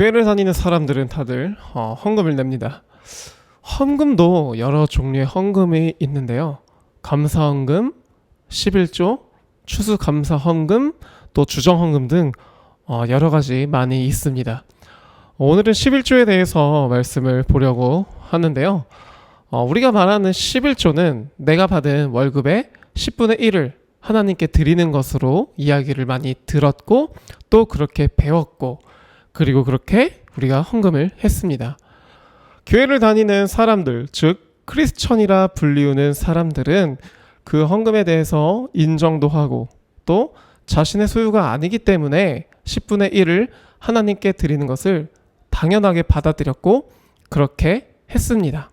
교회를 다니는 사람들은 다들 헌금을 냅니다. 헌금도 여러 종류의 헌금이 있는데요. 감사헌금, 11조, 추수감사헌금, 또 주정헌금 등 여러 가지 많이 있습니다. 오늘은 11조에 대해서 말씀을 보려고 하는데요. 우리가 말하는 11조는 내가 받은 월급의 10분의 1을 하나님께 드리는 것으로 이야기를 많이 들었고 또 그렇게 배웠고 그리고 그렇게 우리가 헌금을 했습니다. 교회를 다니는 사람들, 즉 크리스천이라 불리우는 사람들은 그 헌금에 대해서 인정도 하고 또 자신의 소유가 아니기 때문에 10분의 1을 하나님께 드리는 것을 당연하게 받아들였고 그렇게 했습니다.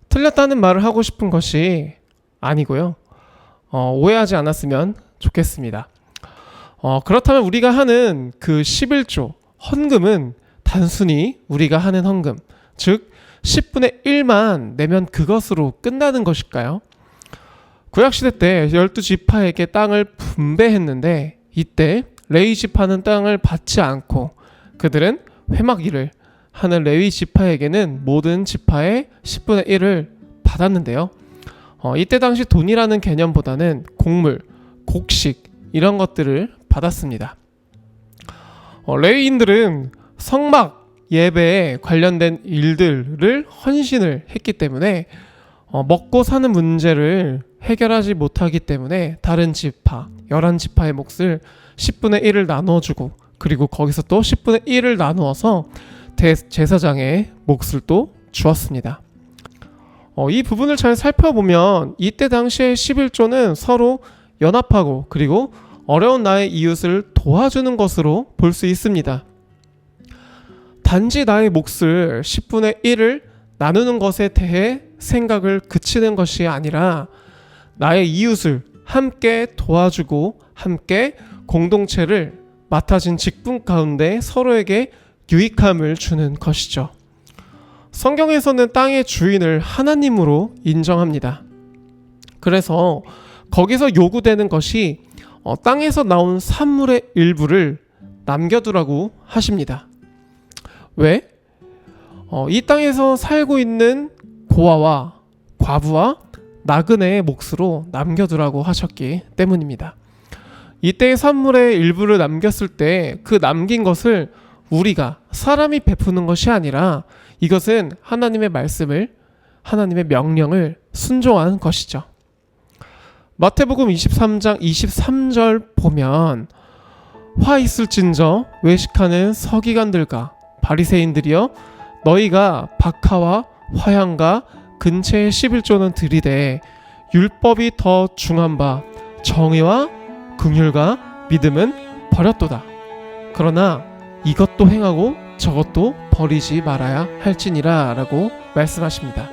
틀렸다는 말을 하고 싶은 것이 아니고요. 오해하지 않았으면 좋겠습니다. 그렇다면 우리가 하는 그 11조 헌금은 단순히 우리가 하는 헌금, 즉 10분의 1만 내면 그것으로 끝나는 것일까요? 구약시대 때 12지파에게 땅을 분배했는데 이때 레위 지파는 땅을 받지 않고 그들은 회막일을 하는 레위 지파에게는 모든 지파의 10분의 1을 받았는데요. 이때 당시 돈이라는 개념보다는 곡물, 곡식 이런 것들을 받았습니다. 레위인들은 성막 예배에 관련된 일들을 헌신을 했기 때문에 먹고 사는 문제를 해결하지 못하기 때문에 다른 지파, 11지파의 몫을 10분의 1을 나누어주고 그리고 거기서 또 10분의 1을 나누어서 제사장의 몫을 또 주었습니다. 이 부분을 잘 살펴보면 이때 당시의 11조는 서로 연합하고 그리고 어려운 나의 이웃을 도와주는 것으로 볼 수 있습니다. 단지 나의 몫을 10분의 1을 나누는 것에 대해 생각을 그치는 것이 아니라 나의 이웃을 함께 도와주고 함께 공동체를 맡아진 직분 가운데 서로에게 유익함을 주는 것이죠. 성경에서는 땅의 주인을 하나님으로 인정합니다. 그래서 거기서 요구되는 것이 땅에서 나온 산물의 일부를 남겨두라고 하십니다. 왜? 이 땅에서 살고 있는 고아와 과부와 나그네의 몫으로 남겨두라고 하셨기 때문입니다. 이때의 산물의 일부를 남겼을 때 그 남긴 것을 우리가 사람이 베푸는 것이 아니라 이것은 하나님의 말씀을 하나님의 명령을 순종한 것이죠. 마태복음 23장 23절 보면 화 있을진저 외식하는 서기관들과 바리새인들이여 너희가 박하와 화향과 근처의 11조는 들이되 율법이 더 중한 바 정의와 긍휼과 믿음은 버렸도다. 그러나 이것도 행하고 저것도 버리지 말아야 할지니라 라고 말씀하십니다.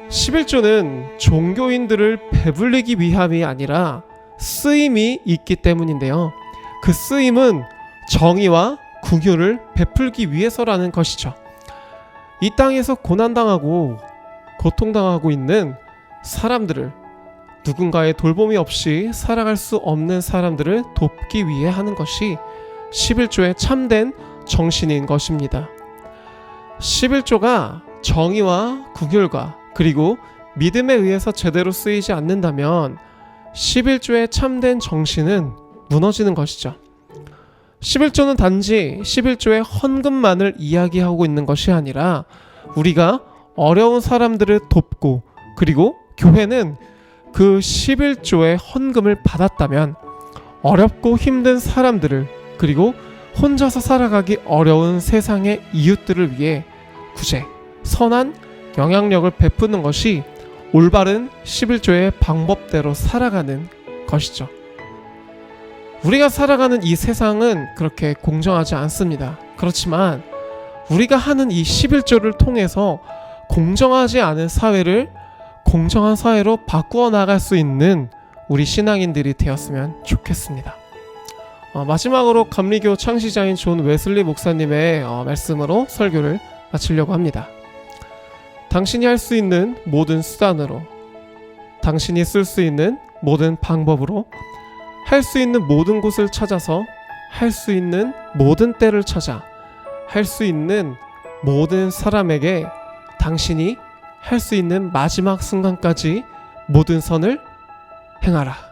11조는 종교인들을 배불리기 위함이 아니라 쓰임이 있기 때문인데요. 그 쓰임은 정의와 긍휼을 베풀기 위해서라는 것이죠. 이 땅에서 고난당하고 고통당하고 있는 사람들을 누군가의 돌봄이 없이 살아갈 수 없는 사람들을 돕기 위해 하는 것이 11조의 참된 정신인 것입니다. 11조가 정의와 긍휼과 그리고 믿음에 의해서 제대로 쓰이지 않는다면 11조의 참된 정신은 무너지는 것이죠. 11조는 단지 11조의 헌금만을 이야기하고 있는 것이 아니라 우리가 어려운 사람들을 돕고 그리고 교회는 그 11조의 헌금을 받았다면 어렵고 힘든 사람들을 그리고 혼자서 살아가기 어려운 세상의 이웃들을 위해 구제, 선한 영향력을 베푸는 것이 올바른 11조의 방법대로 살아가는 것이죠. 우리가 살아가는 이 세상은 그렇게 공정하지 않습니다. 그렇지만 우리가 하는 이 11조를 통해서 공정하지 않은 사회를 공정한 사회로 바꾸어 나갈 수 있는 우리 신앙인들이 되었으면 좋겠습니다. 마지막으로 감리교 창시자인 존 웨슬리 목사님의 말씀으로 설교를 마치려고 합니다. 당신이 할 수 있는 모든 수단으로, 당신이 쓸 수 있는 모든 방법으로 할 수 있는 모든 곳을 찾아서 할 수 있는 모든 때를 찾아 할 수 있는 모든 사람에게 당신이 할 수 있는 마지막 순간까지 모든 선을 행하라.